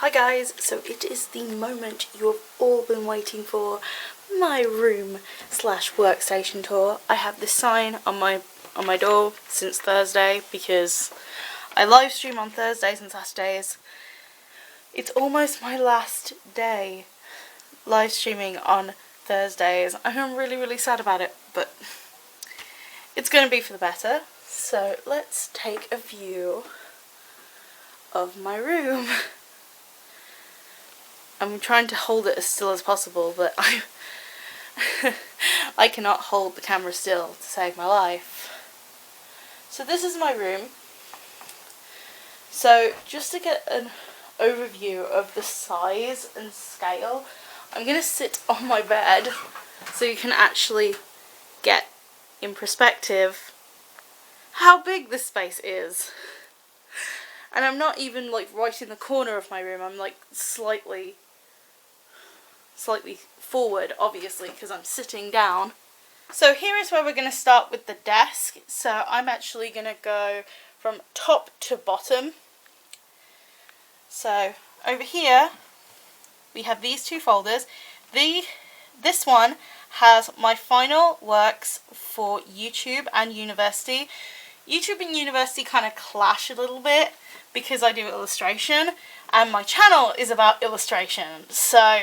Hi guys, so it is the moment you have all been waiting for, my room slash workstation tour. I have this sign on my door since Thursday because I live stream on Thursdays and Saturdays. It's almost my last day live streaming on Thursdays. I'm really sad about it, but it's going to be for the better. So let's take a view of my room. I'm trying to hold it as still as possible, but I cannot hold the camera still to save my life. So this is my room. So just to get an overview of the size and scale, I'm going to sit on my bed so you can actually get in perspective how big this space is. And I'm not even like right in the corner of my room, I'm like slightly forward, obviously, because I'm sitting down. So here is where we're going to start with the desk. So I'm actually going to go from top to bottom. So over here we have these two folders. This one has my final works for YouTube and university. YouTube and university kind of clash a little bit because I do illustration and my channel is about illustration. So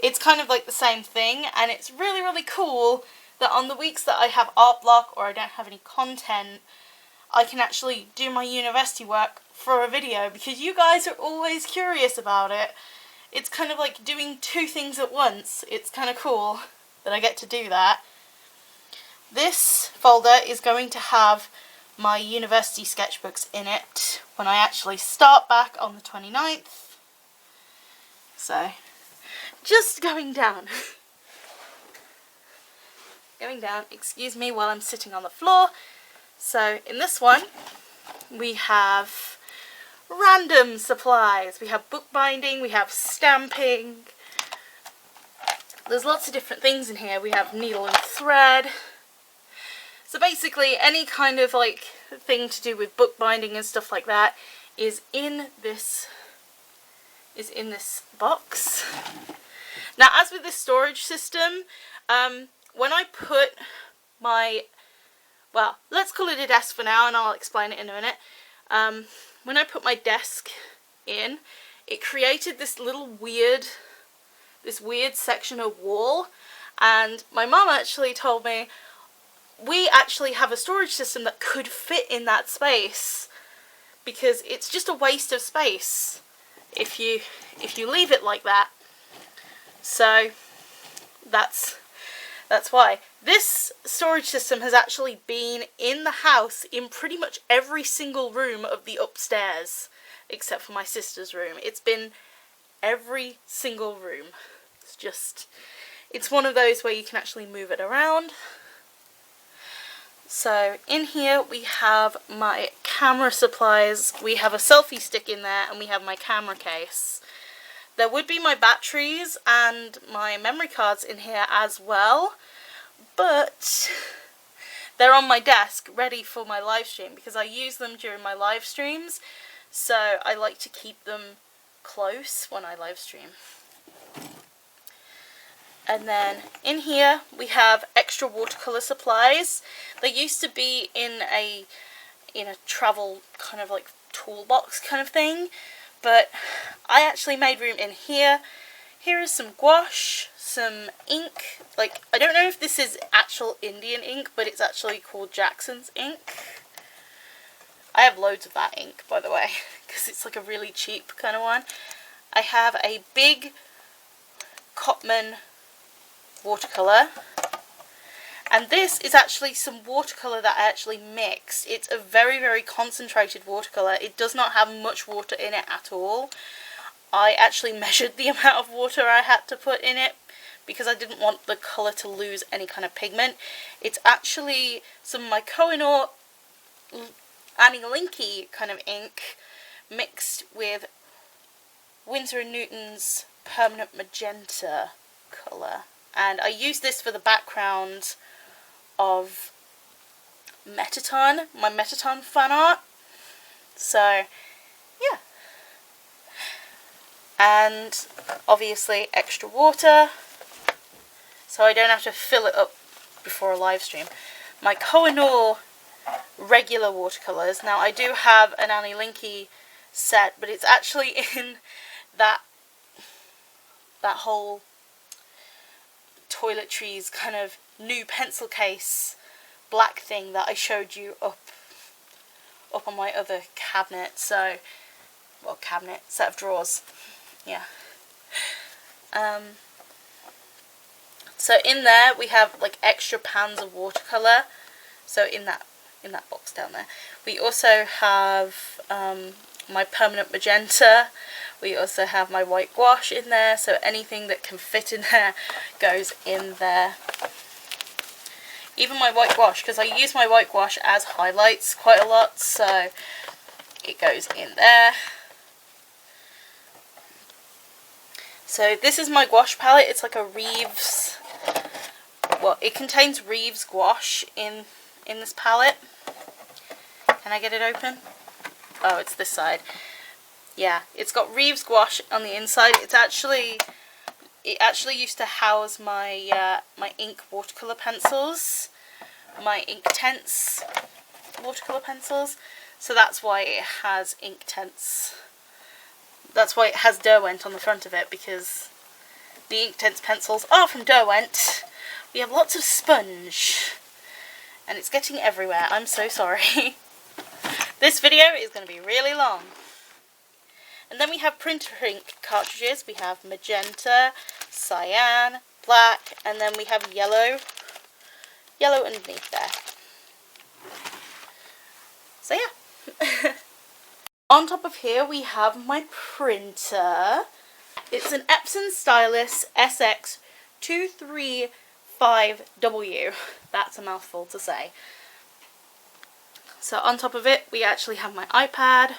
it's kind of like the same thing, and it's really cool that on the weeks that I have art block or I don't have any content, I can actually do my university work for a video because you guys are always curious about it. It's kind of like doing two things at once. It's kind of cool that I get to do that. This folder is going to have my university sketchbooks in it when I actually start back on the 29th. So just going down, excuse me while I'm sitting on the floor. So in this one we have random supplies. We have bookbinding, we have stamping, there's lots of different things in here. We have needle and thread. So basically any kind of like thing to do with bookbinding and stuff like that is in this box. Now, as with this storage system, when I put my, well, let's call it a desk for now and I'll explain it in a minute. When I put my desk in, it created this little weird section of wall, and my mum actually told me we actually have a storage system that could fit in that space because it's just a waste of space if you leave it like that. So that's why. This storage system has actually been in the house in pretty much every single room of the upstairs, except for my sister's room. It's been every single room. It's one of those where you can actually move it around. So in here we have my camera supplies. We have a selfie stick in there and we have my camera case. There would be my batteries and my memory cards in here as well, but they're on my desk ready for my live stream because I use them during my live streams, so I like to keep them close when I live stream. And then in here we have extra watercolor supplies. They used to be in a travel kind of like toolbox kind of thing, but I actually made room in here. Here is some gouache, some ink. Like, I don't know if this is actual Indian ink, but it's actually called Jackson's ink. I have loads of that ink, by the way, because it's like a really cheap kind of one. I have a big Cotman watercolor, and this is actually some watercolor that I actually mixed. It's a very concentrated watercolor. It does not have much water in it at all. I actually measured the amount of water I had to put in it because I didn't want the color to lose any kind of pigment. It's actually some of my Koh-i-Noor Annie Linky kind of ink mixed with Winsor & Newton's permanent magenta color. And I use this for the background of Metaton, my Metaton fan art. So, yeah. and obviously extra water, so I don't have to fill it up before a live stream. My Koh-i-Noor regular watercolours. Now I do have an Annie Linky set, but it's actually in that whole toiletries kind of new pencil case black thing that I showed you up on my other cabinet. So, well, cabinet, set of drawers. Yeah. So in there we have like extra pans of watercolour. So in that box down there. We also have my permanent magenta. We also have my white gouache in there. So anything that can fit in there goes in there. Even my white gouache, because I use my white gouache as highlights quite a lot, so it goes in there. So this is my gouache palette. It's like a Reeves, well, it contains Reeves gouache in this palette. Can I get it open? Oh, it's this side. Yeah, it's got Reeves gouache on the inside. It actually used to house my my ink watercolor pencils, my Inktense watercolor pencils. So that's why it has Inktense. That's why it has Derwent on the front of it, because the Inktense pencils are from Derwent. We have lots of sponge, and it's getting everywhere. I'm so sorry. This video is going to be really long. And then we have printer ink cartridges. We have magenta, cyan, black, and then we have yellow underneath there. So yeah. On top of here we have my printer. It's an Epson Stylus SX235W. That's a mouthful to say. So on top of it we actually have my iPad.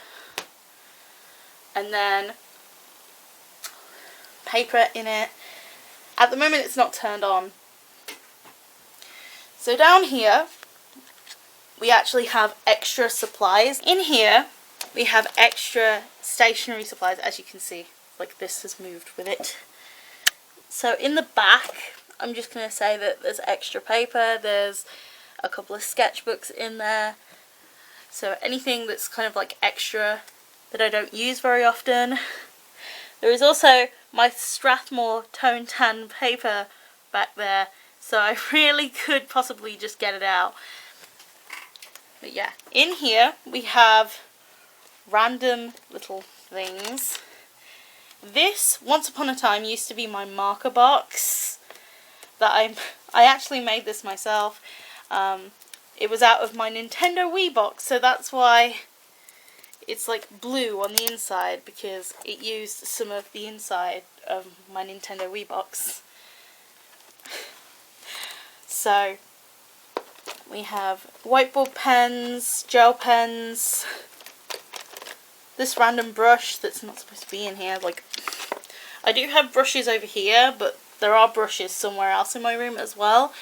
And then paper in it. At the moment it's not turned on. So down here we actually have extra supplies. In here we have extra stationery supplies, as you can see. Like this has moved with it. So in the back, I'm just going to say that there's extra paper. There's a couple of sketchbooks in there. So anything that's kind of like extra that I don't use very often. There is also my Strathmore tone tan paper back there, so I really could possibly just get it out. But yeah, in here we have random little things. This, once upon a time, used to be my marker box that I actually made this myself. It was out of my Nintendo Wii box, so that's why it's like blue on the inside, because it used some of the inside of my Nintendo Wii box. So we have whiteboard pens, gel pens, this random brush that's not supposed to be in here. Like, I do have brushes over here, but there are brushes somewhere else in my room as well.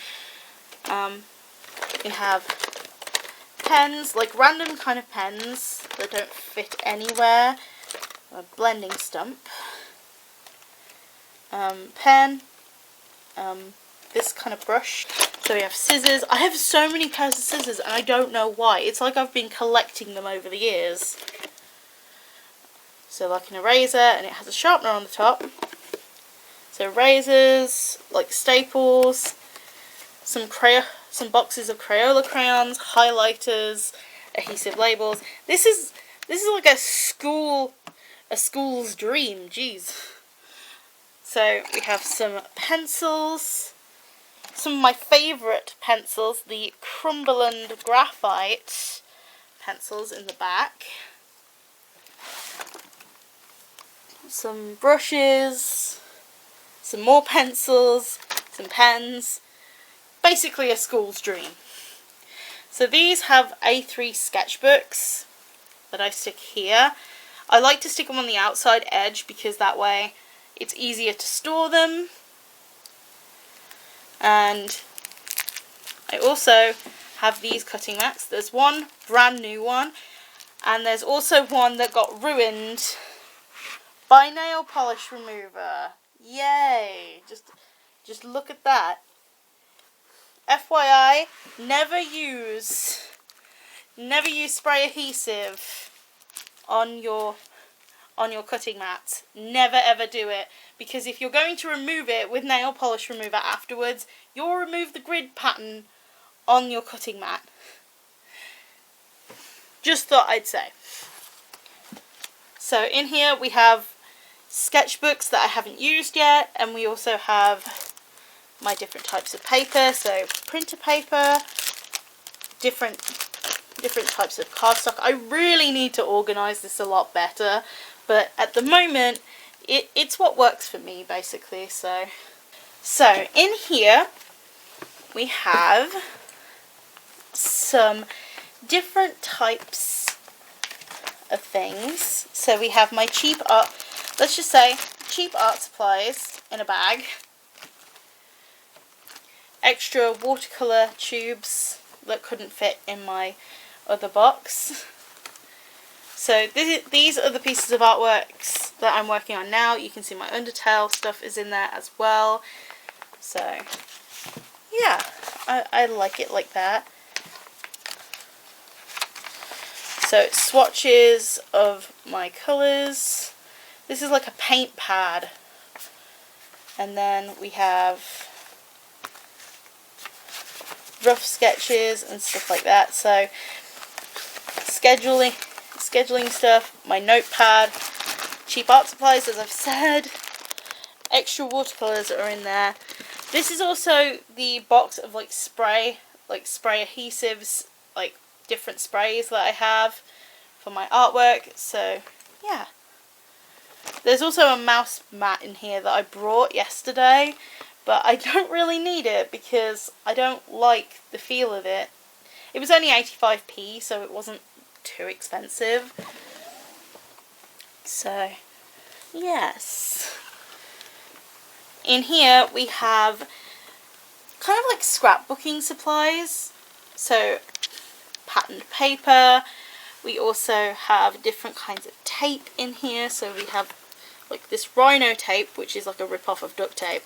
We have pens, like random kind of pens that don't fit anywhere. A blending stump. Pen. This kind of brush. So we have scissors. I have so many pairs of scissors and I don't know why. It's like I've been collecting them over the years. So like an eraser, and it has a sharpener on the top. So razors, like staples, some boxes of Crayola crayons, highlighters, adhesive labels. This is like a school's dream. Jeez. So we have some pencils, some of my favourite pencils, the Cumberland Graphite pencils in the back. Some brushes, some more pencils, some pens. Basically a school's dream. So these have A3 sketchbooks that I stick here. I like to stick them on the outside edge because that way it's easier to store them. And I also have these cutting mats. There's one brand new one, and there's also one that got ruined by nail polish remover. Yay! Just look at that. FYI, never use spray adhesive on your cutting mat. Never ever do it, because if you're going to remove it with nail polish remover afterwards, you'll remove the grid pattern on your cutting mat. Just thought I'd say. So in here we have sketchbooks that I haven't used yet, and we also have my different types of paper, so printer paper, different types of cardstock. I really need to organise this a lot better, but at the moment it's what works for me basically. So in here we have some different types of things. So we have my cheap art supplies in a bag, extra watercolour tubes that couldn't fit in my other box. So these are the pieces of artworks that I'm working on now. You can see my Undertale stuff is in there as well. So yeah, I like it like that. So swatches of my colours. This is like a paint pad. And then we have rough sketches and stuff like that. So scheduling stuff, my notepad, cheap art supplies as I've said, extra watercolours are in there. This is also the box of spray adhesives, like different sprays that I have for my artwork. So yeah. There's also a mouse mat in here that I brought yesterday, but I don't really need it because I don't like the feel of it. It was only 85p, so it wasn't too expensive. So, yes. In here we have kind of like scrapbooking supplies. So, patterned paper. We also have different kinds of tape in here. So we have like this rhino tape, which is like a rip-off of duct tape.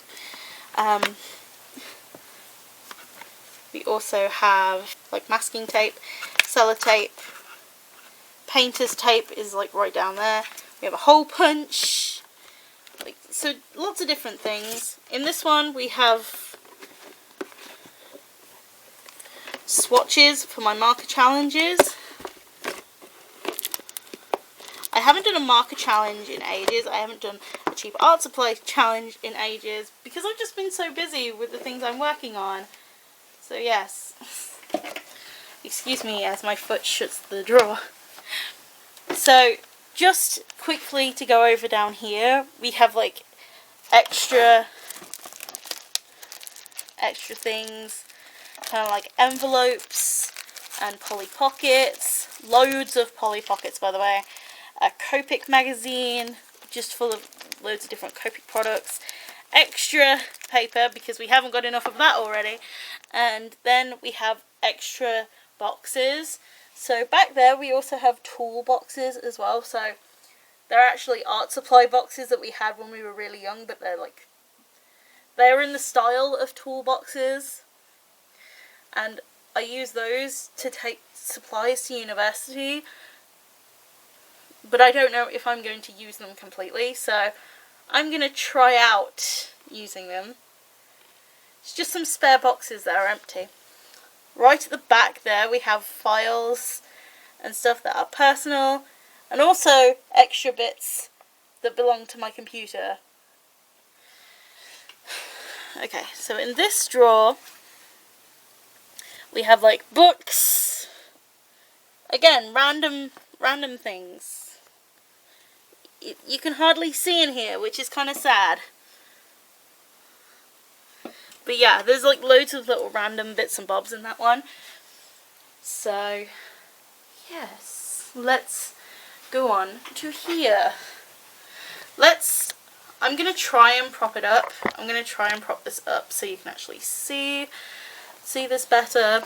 We also have like masking tape, sellotape, painter's tape is like right down there. We have a hole punch, so lots of different things. In this one we have swatches for my marker challenges. I haven't done a marker challenge in ages. I haven't done a cheap art supply challenge in ages because I've just been so busy with the things I'm working on. So yes, excuse me as my foot shuts the drawer. So just quickly to go over down here, we have like extra things, kind of like envelopes and Polly Pockets, loads of Polly Pockets by the way, a Copic magazine just full of loads of different Copic products, extra paper because we haven't got enough of that already, and then we have extra boxes. So back there we also have tool boxes as well. So they're actually art supply boxes that we had when we were really young, but they're in the style of tool boxes, and I use those to take supplies to university, but I don't know if I'm going to use them completely, so I'm going to try out using them. It's just some spare boxes that are empty. Right at the back there we have files and stuff that are personal, and also extra bits that belong to my computer. Okay, so in this drawer we have like books, again random things. You can hardly see in here, which is kind of sad. But yeah, there's like loads of little random bits and bobs in that one. So yes, let's go on to here. I'm going to try and prop it up. I'm going to try and prop this up so you can actually see this better.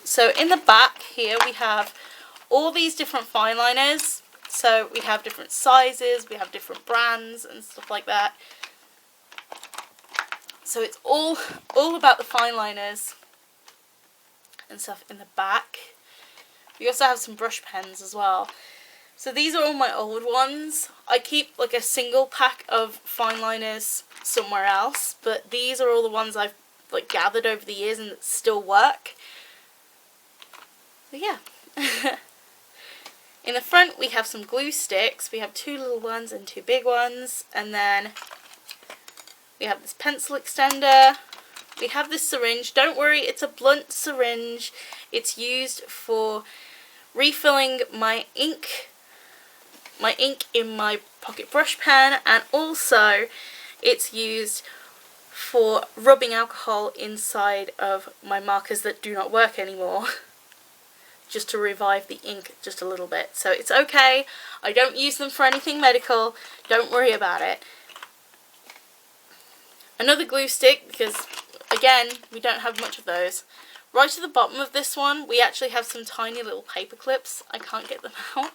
So in the back here we have all these different fine liners. So we have different sizes, we have different brands and stuff like that. So it's all about the fine liners and stuff in the back. We also have some brush pens as well. So these are all my old ones. I keep like a single pack of fine liners somewhere else, but these are all the ones I've like gathered over the years and that still work. So yeah. In the front we have some glue sticks. We have 2 little ones and 2 big ones, and then we have this pencil extender. We have this syringe. Don't worry, it's a blunt syringe. It's used for refilling my ink in my pocket brush pen, and also it's used for rubbing alcohol inside of my markers that do not work anymore. Just to revive the ink just a little bit. So it's okay. I don't use them for anything medical. Don't worry about it. Another glue stick, because again, we don't have much of those. Right at the bottom of this one, we actually have some tiny little paper clips. I can't get them out.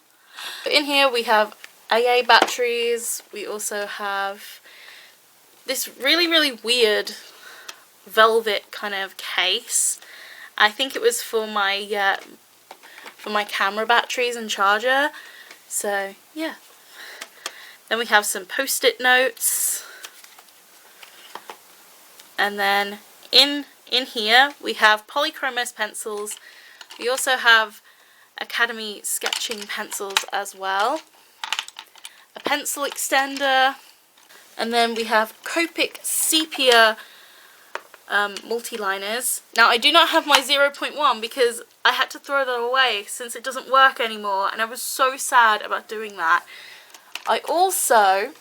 In here we have AA batteries. We also have this really weird velvet kind of case. I think it was for my camera batteries and charger. So yeah. Then we have some post-it notes. And then in here we have polychromos pencils. We also have Academy sketching pencils as well. A pencil extender. And then we have Copic sepia multi-liners. Now I do not have my 0.1 because I had to throw that away since it doesn't work anymore, and I was so sad about doing that. I also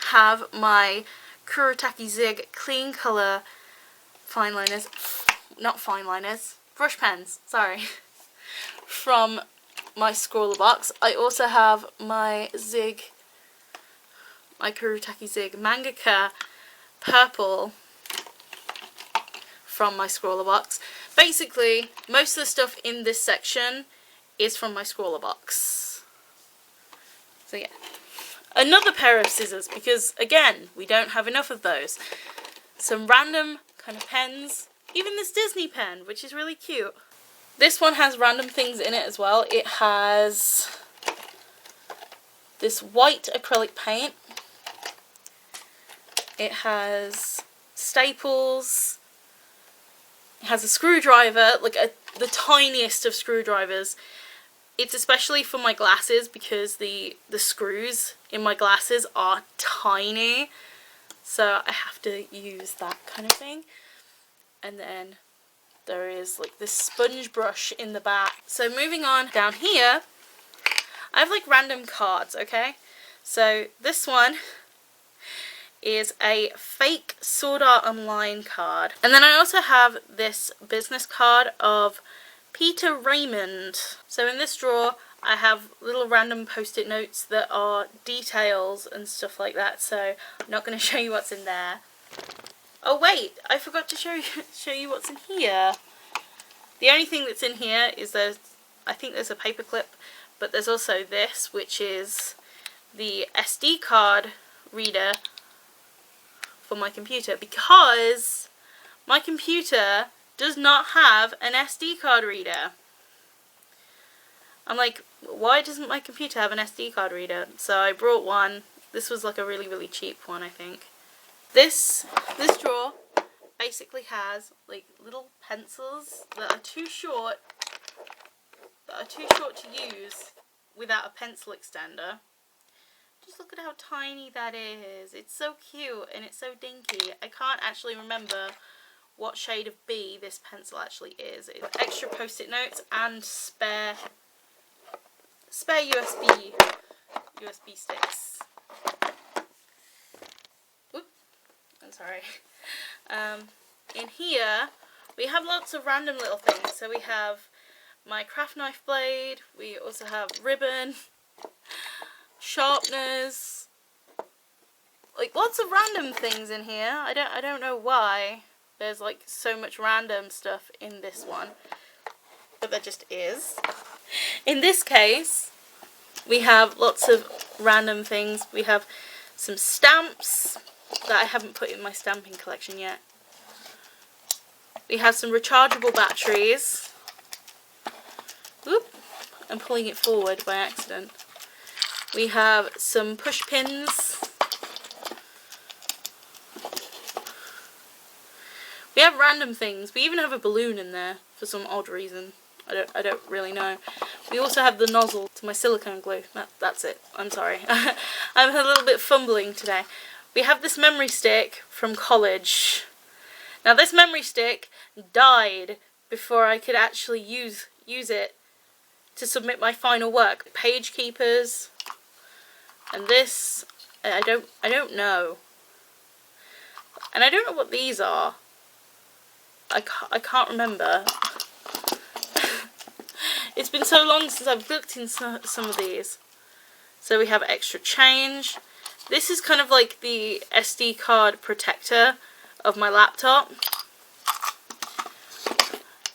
have my Kuretake Zig clean colour fine liners, not fine liners, brush pens, sorry, from my scroller box. I also have my Kuretake Zig Mangaka purple from my scroller box. Basically, most of the stuff in this section is from my scroller box. So yeah. Another pair of scissors, because again, we don't have enough of those. Some random kind of pens. Even this Disney pen, which is really cute. This one has random things in it as well. It has this white acrylic paint. It has staples. It has a screwdriver, like the tiniest of screwdrivers. It's especially for my glasses because the screws in my glasses are tiny. So I have to use that kind of thing. And then there is like this sponge brush in the back. So moving on down here, I have like random cards, okay? So this one is a fake Sword Art Online card. And then I also have this business card of Peter Raymond. So in this drawer I have little random post-it notes that are details and stuff like that, so I'm not going to show you what's in there. Oh wait, I forgot to show you what's in here. The only thing that's in here is I think there's a paper clip, but there's also this, which is the SD card reader for my computer, because my computer does not have an SD card reader. I'm like, why doesn't my computer have an SD card reader? So I brought one. This was like a really cheap one, I think. This drawer basically has like little pencils that are too short to use without a pencil extender. Just look at how tiny that is. It's so cute and it's so dinky. I can't actually remember what shade of B this pencil actually is. It's extra post-it notes and spare USB sticks. Oop, I'm sorry. In here we have lots of random little things. So we have my craft knife blade, we also have ribbon, sharpeners, like lots of random things in here. I don't know why there's like so much random stuff in this one, but there just is. In this case we have lots of random things. We have some stamps that I haven't put in my stamping collection yet. We have some rechargeable batteries. Whoop, I'm pulling it forward by accident. We have some push pins. We have random things. We even have a balloon in there for some odd reason. I don't really know. We also have the nozzle to my silicone glue. That's it. I'm sorry. I'm a little bit fumbling today. We have this memory stick from college. Now this memory stick died before I could actually use it to submit my final work. Page keepers. And this, I don't know. And I don't know what these are. I can't remember. It's been so long since I've looked in some of these. So we have extra change. This is kind of like the SD card protector of my laptop.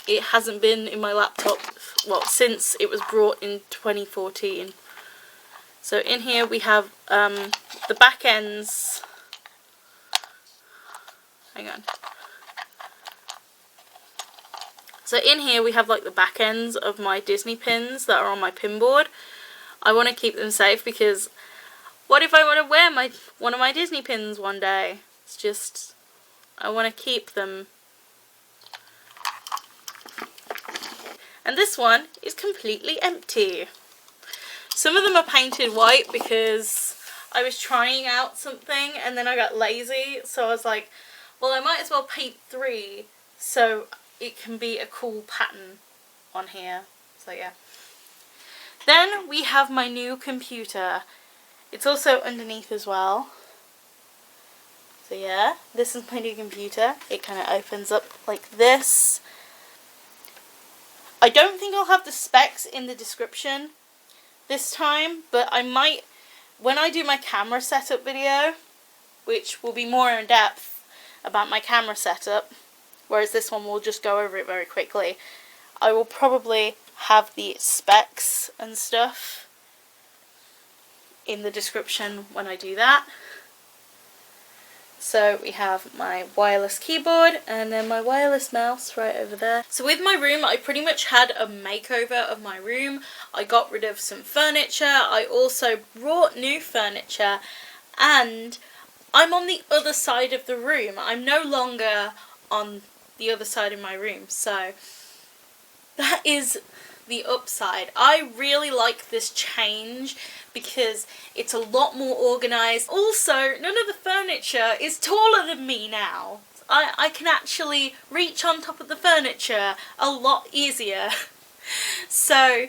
It hasn't been in my laptop, well, since it was brought in 2014. So in here we have the back ends. Hang on. So in here we have like the back ends of my Disney pins that are on my pin board. I want to keep them safe because what if I want to wear one of my Disney pins one day? It's just, I want to keep them. And this one is completely empty. Some of them are painted white because I was trying out something and then I got lazy. So I was like, well, I might as well paint 3 so it can be a cool pattern on here. So yeah. Then we have my new computer. It's also underneath as well. So yeah, this is my new computer. It kind of opens up like this. I don't think I'll have the specs in the description this time, but I might, when I do my camera setup video, which will be more in depth about my camera setup, whereas this one will just go over it very quickly, I will probably have the specs and stuff in the description when I do that. So we have my wireless keyboard and then my wireless mouse right over there. So with my room, I pretty much had a makeover of my room. I got rid of some furniture. I also brought new furniture and I'm on the other side of the room. I'm no longer on the other side of my room. So that is the upside. I really like this change because it's a lot more organised. Also, none of the furniture is taller than me now. I can actually reach on top of the furniture a lot easier. So,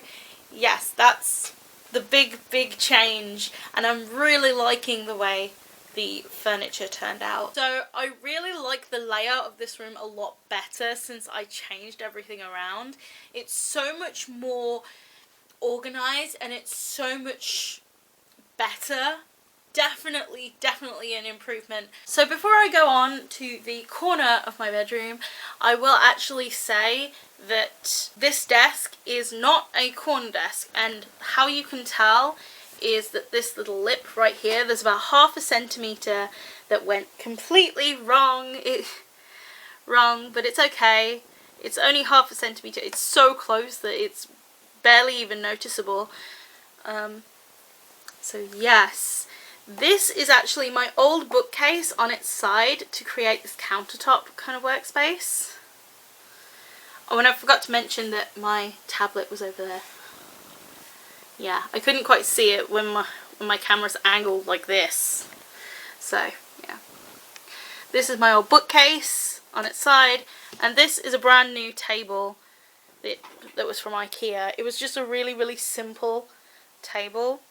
yes, that's the big change, and I'm really liking the way the furniture turned out. So I really like the layout of this room a lot better since I changed everything around. It's so much more organised and it's so much better. Definitely an improvement. So before I go on to the corner of my bedroom, I will actually say that this desk is not a corner desk, and how you can tell is that this little lip right here, there's about ½ centimetre that went completely wrong. Wrong, but it's okay. It's only ½ centimetre. It's so close that it's barely even noticeable. So yes, this is actually my old bookcase on its side to create this countertop kind of workspace. Oh, and I forgot to mention that my tablet was over there. Yeah, I couldn't quite see it when my camera's angled like this. So, yeah. This is my old bookcase on its side, and this is a brand new table that was from IKEA. It was just a really simple table.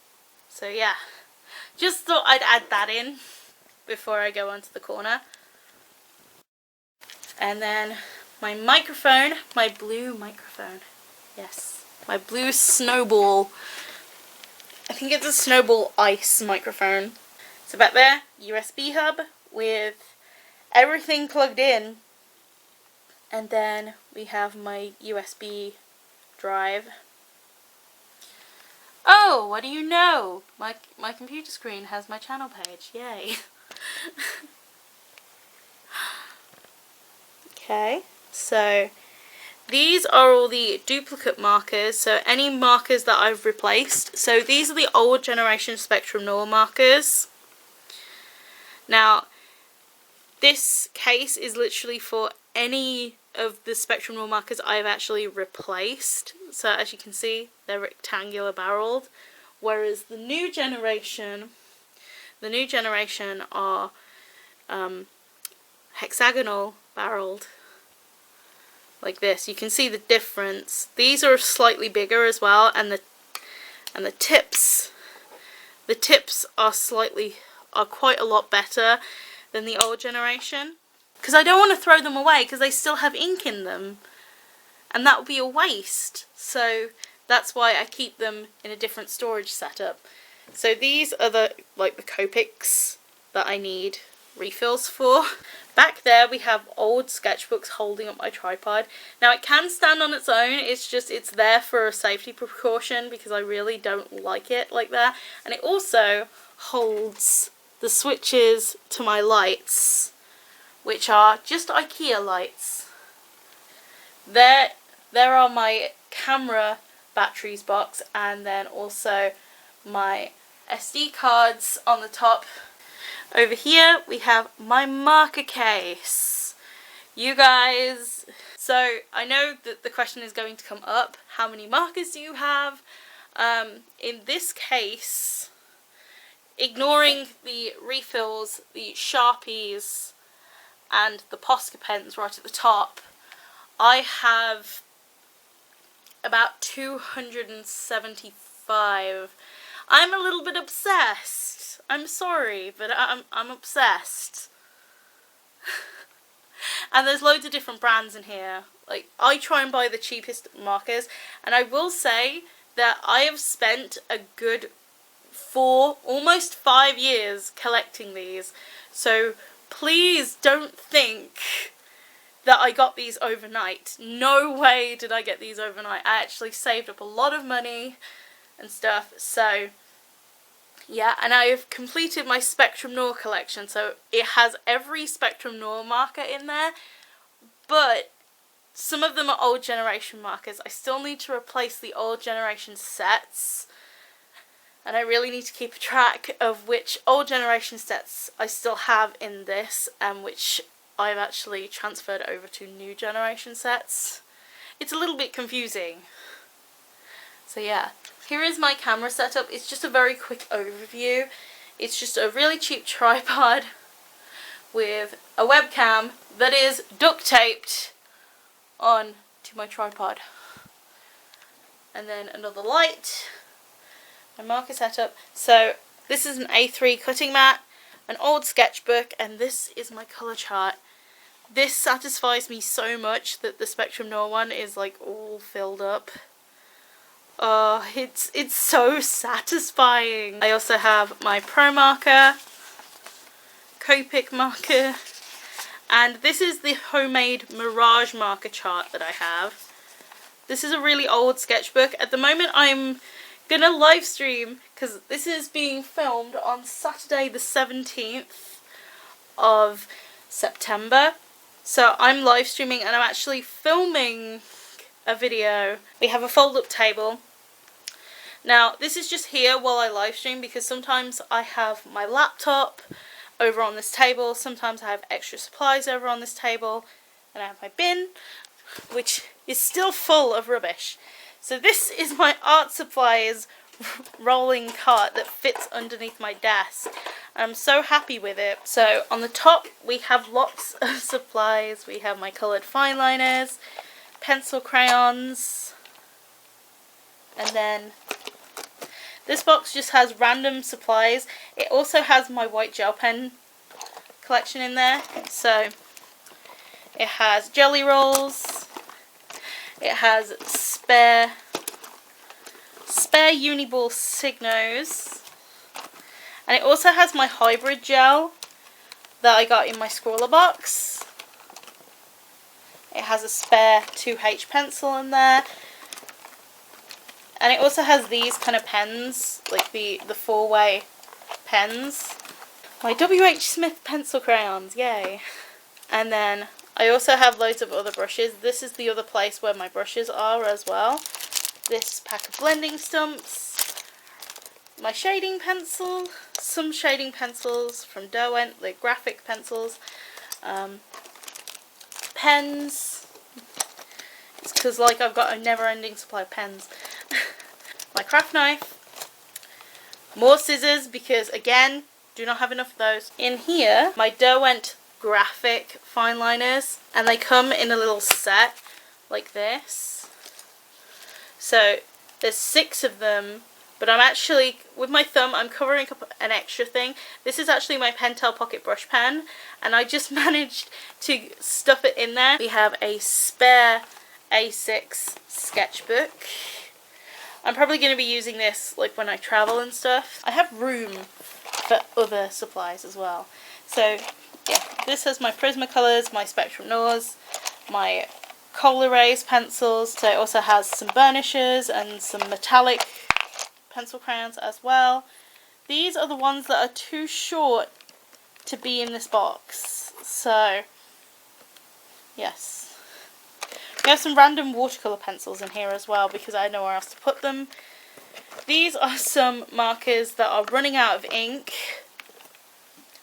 So, yeah. Just thought I'd add that in before I go onto the corner. And then my microphone, my blue microphone. Yes, my blue Snowball. I think it's a Snowball Ice microphone. So back there, USB hub with everything plugged in. And then we have my USB drive. Oh, what do you know? My computer screen has my channel page. Yay. Okay, so these are all the duplicate markers, so any markers that I've replaced. So these are the old generation Spectrum Noir markers. Now, this case is literally for any of the Spectrum Noir markers I've actually replaced. So as you can see, they're rectangular barreled, whereas the new generation are hexagonal barreled, like this. You can see the difference. These are slightly bigger as well, and the tips are quite a lot better than the old generation, because I don't want to throw them away because they still have ink in them, and that would be a waste. So that's why I keep them in a different storage setup. So these are the Copics that I need refills for. Back there we have old sketchbooks holding up my tripod. Now it can stand on its own, it's there for a safety precaution because I really don't like it like that. And it also holds the switches to my lights, which are just IKEA lights. There are my camera batteries box, and then also my SD cards on the top. Over here we have my marker case. You guys, so I know that the question is going to come up, how many markers do you have? In this case, ignoring the refills, the Sharpies and the Posca pens right at the top, I have about 275. I'm a little bit obsessed. I'm sorry, but I'm obsessed. And there's loads of different brands in here. Like, I try and buy the cheapest markers, and I will say that I have spent a good 4, almost 5 years collecting these. So please don't think that I got these overnight. No way did I get these overnight. I actually saved up a lot of money and stuff. So yeah, and I have completed my Spectrum Noir collection, so it has every Spectrum Noir marker in there, but some of them are old generation markers. I still need to replace the old generation sets, and I really need to keep a track of which old generation sets I still have in this, and which I've actually transferred over to new generation sets. It's a little bit confusing. So yeah, here is my camera setup. It's just a very quick overview. It's just a really cheap tripod with a webcam that is duct taped on to my tripod. And then another light, my marker setup. So this is an A3 cutting mat, an old sketchbook, and this is my colour chart. This satisfies me so much that the Spectrum Noir one is like all filled up. Oh, it's so satisfying. I also have my Pro marker, Copic marker, and this is the homemade Mirage marker chart that I have. This is a really old sketchbook. At the moment I'm gonna live stream, because this is being filmed on Saturday the 17th of September. So I'm live streaming and I'm actually filming a video. We have a fold-up table. Now this is just here while I live stream, because sometimes I have my laptop over on this table, sometimes I have extra supplies over on this table, and I have my bin, which is still full of rubbish. So this is my art supplies rolling cart that fits underneath my desk. I'm so happy with it. So on the top we have lots of supplies. We have my coloured fine liners, pencil crayons, and then this box just has random supplies. It also has my white gel pen collection in there. So it has jelly rolls, it has spare Uniball Signos, and it also has my hybrid gel that I got in my scrawler box. It has a spare 2H pencil in there. And it also has these kind of pens, like the four-way pens. My W.H. Smith pencil crayons, yay. And then I also have loads of other brushes. This is the other place where my brushes are as well. This pack of blending stumps, my shading pencil, some shading pencils from Derwent, the graphic pencils, pens. It's because like I've got a never-ending supply of pens. My craft knife, more scissors because again, do not have enough of those. In here, my Derwent graphic fine liners, and they come in a little set like this. So there's 6 of them, but I'm actually, with my thumb, I'm covering up an extra thing. This is actually my Pentel Pocket Brush Pen, and I just managed to stuff it in there. We have a spare A6 sketchbook. I'm probably going to be using this like when I travel and stuff. I have room for other supplies as well. So yeah, this has my Prismacolors, my Spectrum Noirs, my Coal Erase pencils. So it also has some burnishes and some metallic pencil crayons as well. These are the ones that are too short to be in this box. So yes. We have some random watercolour pencils in here as well because I had nowhere else to put them. These are some markers that are running out of ink.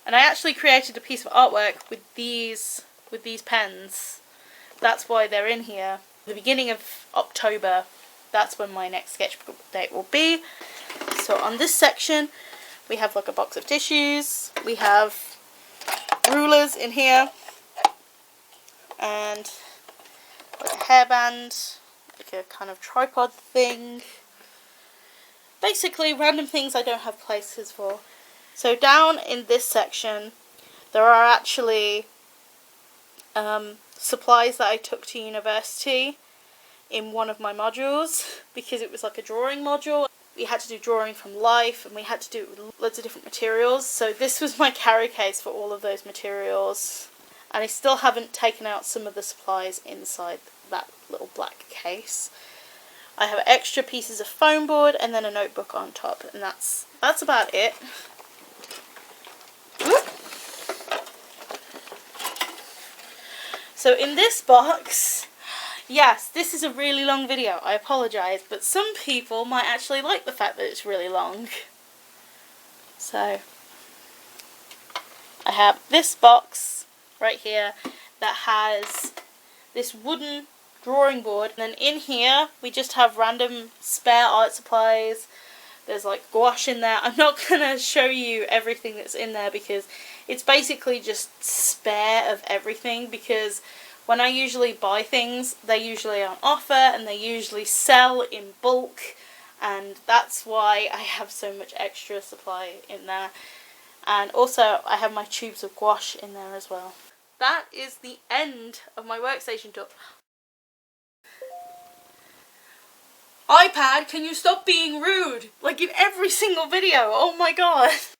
And I actually created a piece of artwork with these pens. That's why they're in here. The beginning of October, that's when my next sketchbook update will be. So on this section, we have like a box of tissues. We have rulers in here. And like a hairband, like a kind of tripod thing. Basically random things I don't have places for. So down in this section there are actually supplies that I took to university in one of my modules because it was like a drawing module. We had to do drawing from life and we had to do it with loads of different materials. So this was my carry case for all of those materials. And I still haven't taken out some of the supplies inside that little black case. I have extra pieces of foam board and then a notebook on top, and that's about it. So in this box, yes, this is a really long video, I apologise, but some people might actually like the fact that it's really long. So I have this box right here that has this wooden drawing board, and then in here we just have random spare art supplies. There's like gouache in there. I'm not gonna show you everything that's in there because it's basically just spare of everything, because when I usually buy things they're usually on offer and they usually sell in bulk, and that's why I have so much extra supply in there. And also I have my tubes of gouache in there as well. That is the end of my workstation tour. iPad, can you stop being rude? Like in every single video, oh my god.